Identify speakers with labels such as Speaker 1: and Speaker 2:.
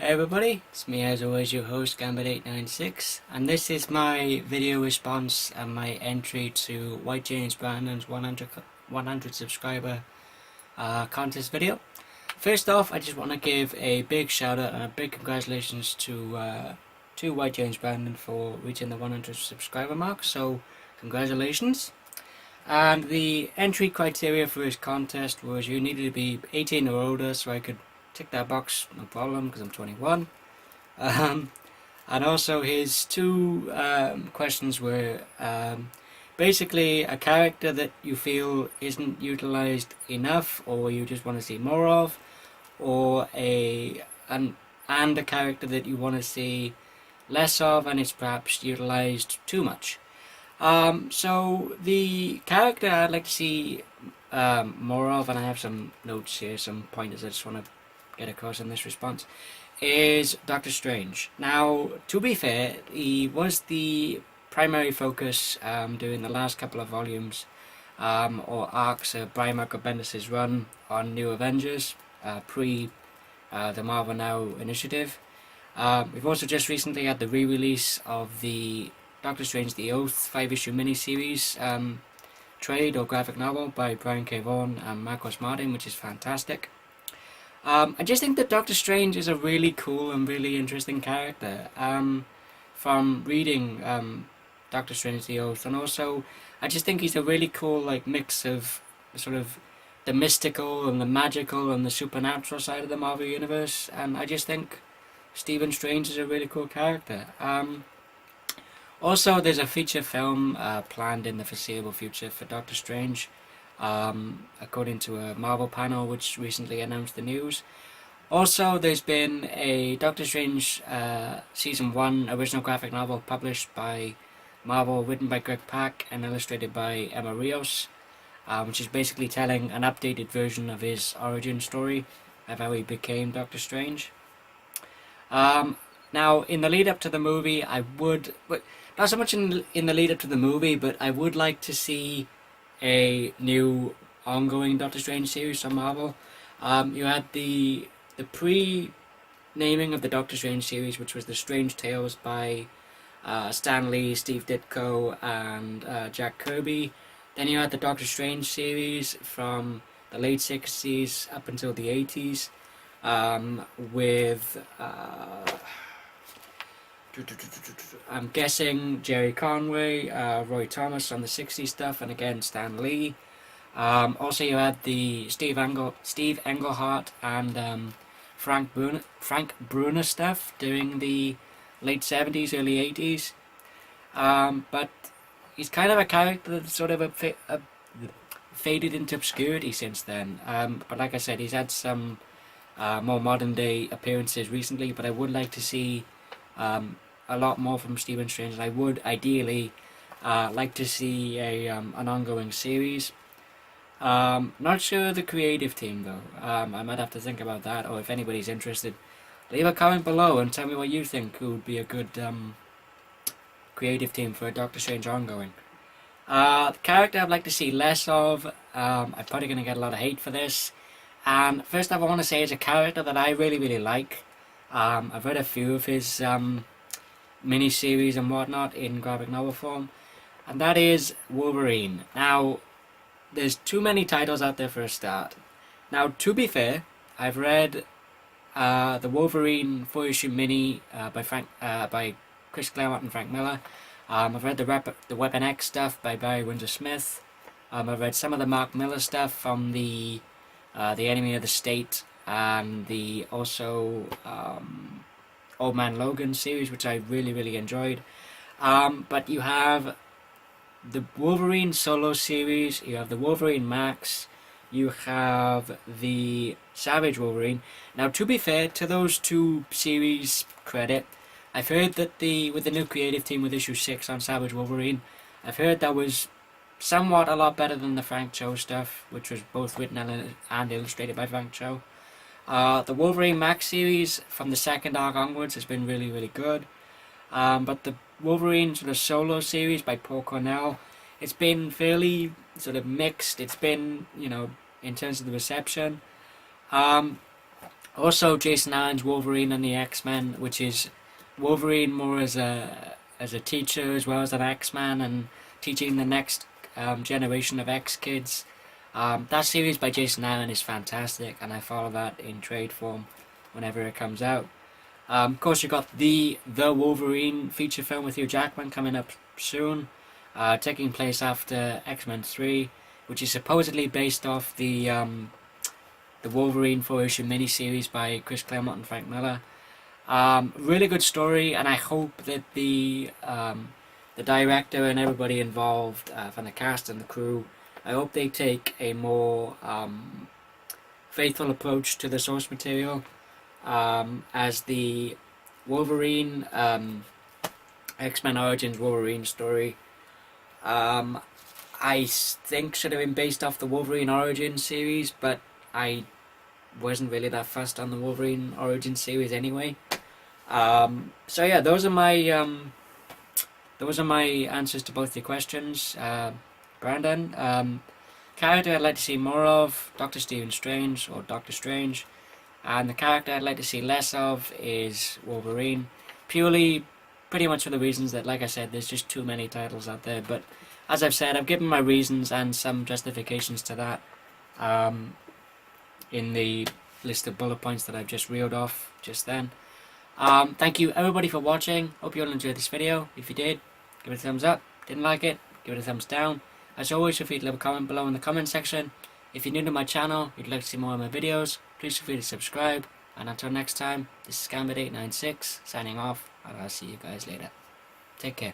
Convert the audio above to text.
Speaker 1: Hey everybody, it's me as always, your host Gambit896, and this is my video response and my entry to White James Brandon's 100 subscriber contest video. First off, I just want to give a big shout out and a big congratulations to White James Brandon for reaching the 100 subscriber mark, so congratulations. And the entry criteria for his contest was you needed to be 18 or older, so I could tick that box, no problem, because I'm 21. And also his two questions were basically a character that you feel isn't utilized enough or you just want to see more of, or and a character that you want to see less of and it's perhaps utilized too much. So the character I'd like to see more of, and I have some notes here, some pointers I just want to get across in this response, is Doctor Strange. Now, to be fair, he was the primary focus during the last couple of volumes or arcs of Brian Michael Bendis' run on New Avengers, pre the Marvel Now initiative. We've also just recently had the re-release of the Doctor Strange The Oath 5-issue miniseries trade or graphic novel by Brian K. Vaughan and Marcos Martin, which is fantastic. I just think that Doctor Strange is a really cool and really interesting character from reading Doctor Strange The Oath, and also I just think he's a really cool mix of sort of the mystical and the magical and the supernatural side of the Marvel Universe, and I just think Stephen Strange is a really cool character. Also, there's a feature film planned in the foreseeable future for Doctor Strange, according to a Marvel panel which recently announced the news. Also, there's been a Doctor Strange Season 1 original graphic novel published by Marvel, written by Greg Pak and illustrated by Emma Rios, which is basically telling an updated version of his origin story of how he became Doctor Strange. Now, in the lead up to the movie, not so much in the lead up to the movie, but I would like to see a new ongoing Doctor Strange series from Marvel. You had the pre-naming of the Doctor Strange series, which was the Strange Tales by Stan Lee, Steve Ditko, and Jack Kirby. Then you had the Doctor Strange series from the late 60s up until the 80s with I'm guessing Jerry Conway, Roy Thomas on the 60s stuff, and again Stan Lee. Also, you had the Steve Englehart and Frank Brunner stuff during the late 70s, early 80s. But he's kind of a character that's sort of faded into obscurity since then. But like I said, he's had some more modern day appearances recently, but I would like to see a lot more from Stephen Strange, and I would ideally like to see an ongoing series. Not sure the creative team though. I might have to think about that, or if anybody's interested, leave a comment below and tell me what you think would be a good creative team for a Doctor Strange ongoing. The character I'd like to see less of, I'm probably going to get a lot of hate for this, and first off I want to say is a character that I really like. I've read a few of his mini-series and whatnot in graphic novel form, and that is Wolverine. Now, there's too many titles out there for a start. Now, to be fair, I've read the Wolverine 4-issue mini by Chris Claremont and Frank Miller. I've read the Weapon X stuff by Barry Windsor Smith. I've read some of the Mark Miller stuff from the Enemy of the State and the also Old Man Logan series, which I really enjoyed. But you have the Wolverine solo series, you have the Wolverine Max, you have the Savage Wolverine. Now, to be fair, to those two series credit, I've heard that with the new creative team with issue 6 on Savage Wolverine, I've heard that was somewhat a lot better than the Frank Cho stuff, which was both written and illustrated by Frank Cho. The Wolverine Max series from the second arc onwards has been really good. But the Wolverine sort of solo series by Paul Cornell, it's been fairly sort of mixed. It's been, in terms of the reception. Also, Jason Aaron's Wolverine and the X-Men, which is Wolverine more as a teacher as well as an X-Man, and teaching the next generation of X-Kids. That series by Jason Aaron is fantastic, and I follow that in trade form whenever it comes out. Of course, you've got the Wolverine feature film with Hugh Jackman coming up soon, taking place after X-Men 3, which is supposedly based off the Wolverine 4-issue miniseries by Chris Claremont and Frank Miller. Really good story, and I hope that the director and everybody involved, from the cast and the crew, I hope they take a more faithful approach to the source material, as the Wolverine X-Men Origins Wolverine story. I think should have been based off the Wolverine Origins series, but I wasn't really that fussed on the Wolverine Origins series anyway. So yeah, those are my answers to both your questions, Brandon. Character I'd like to see more of, Dr. Stephen Strange or Doctor Strange, and the character I'd like to see less of is Wolverine, purely pretty much for the reasons that, like I said, there's just too many titles out there. But as I've said, I've given my reasons and some justifications to that in the list of bullet points that I've just reeled off just then. Thank you everybody for watching. Hope you all enjoyed this video. If you did, give it a thumbs up. Didn't like it, give it a thumbs down. As always, feel free to leave a comment below in the comment section. If you're new to my channel, you'd like to see more of my videos, please feel free to subscribe. And until next time, this is Gambit896 signing off, and I'll see you guys later. Take care.